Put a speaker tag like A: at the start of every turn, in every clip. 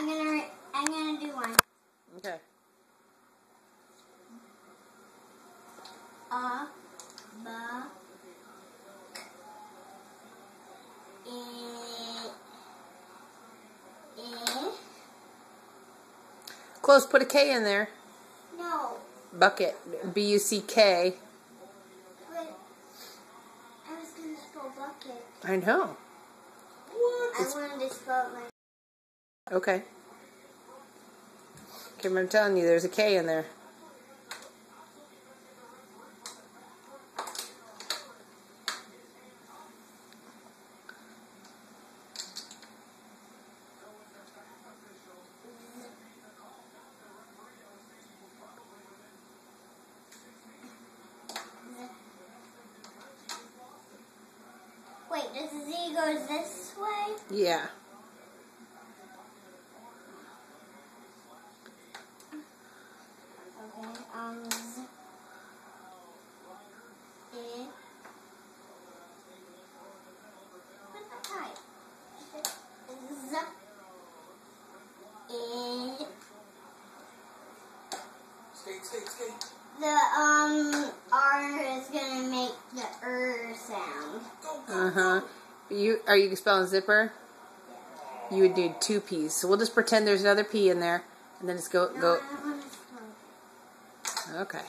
A: I'm gonna do one.
B: Okay. Close. Put a K in there.
A: No.
B: Bucket. B-U-C-K.
A: But I was gonna spell bucket.
B: I know.
A: What? I wanted to spell it like.
B: Okay. Kim, I'm telling you, there's a K in there.
A: Wait, does the Z go this way?
B: Yeah.
A: Okay, Z, E. What's that type? Z, E.
C: Skate.
A: The R is gonna make the sound.
B: Uh-huh. Are you spelling zipper? You would do 2 P's. So we'll just pretend there's another P in there, and then just go.
A: I don't want to spell.
B: Okay.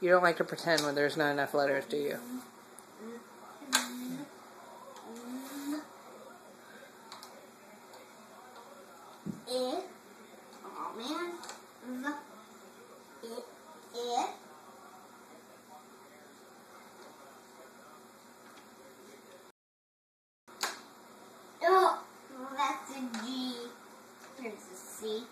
B: You don't like to pretend when there's not enough letters, do you?
A: E. Oh man. Z. E. Oh, well, that's a G. Here's a C.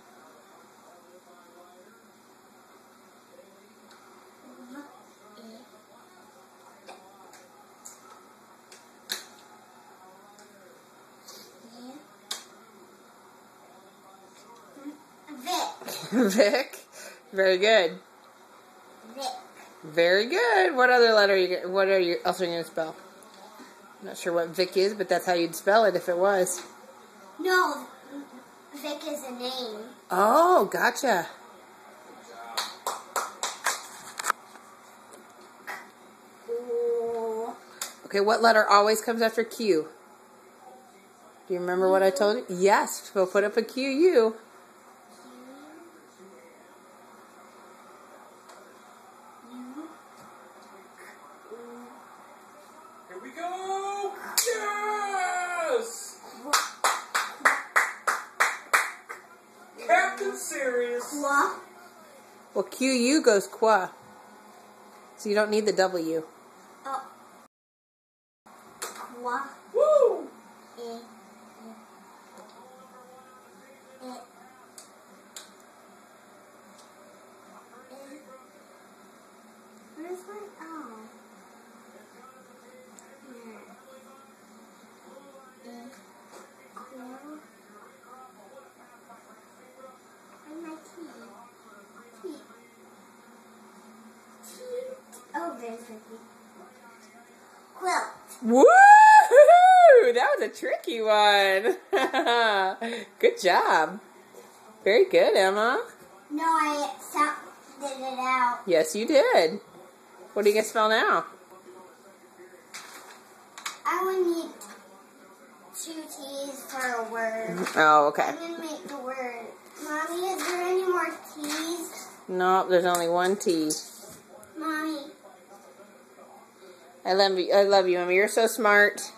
A: Vic.
B: Vic. Very good.
A: Vic.
B: Very good. What other letter else are you going to spell? I'm not sure what Vic is, but that's how you'd spell it if it was.
A: No, Vic is a name.
B: Oh, gotcha.
A: Ooh.
B: Okay, what letter always comes after Q? Do you remember what I told you? Yes, we'll put up a Q-U.
C: Here we go! Yes! Captain Serious.
A: Qua.
B: Well, Q-U goes qua. So you don't need the W.
A: Oh. Qua.
C: Woo!
A: E. Where's my O? Here. E. Q. Where's my T? T. T. Oh, there's my T. Quilt.
B: Woo! That was a tricky one. Good job. Very good, Emma.
A: No, I sounded it out.
B: Yes, you did. What are you going to spell now?
A: I would need 2 T's for a word.
B: Oh, okay.
A: I'm going to make the word. Mommy, is there any more T's?
B: No, there's only 1 T.
A: Mommy.
B: I love you, Emma. You're so smart.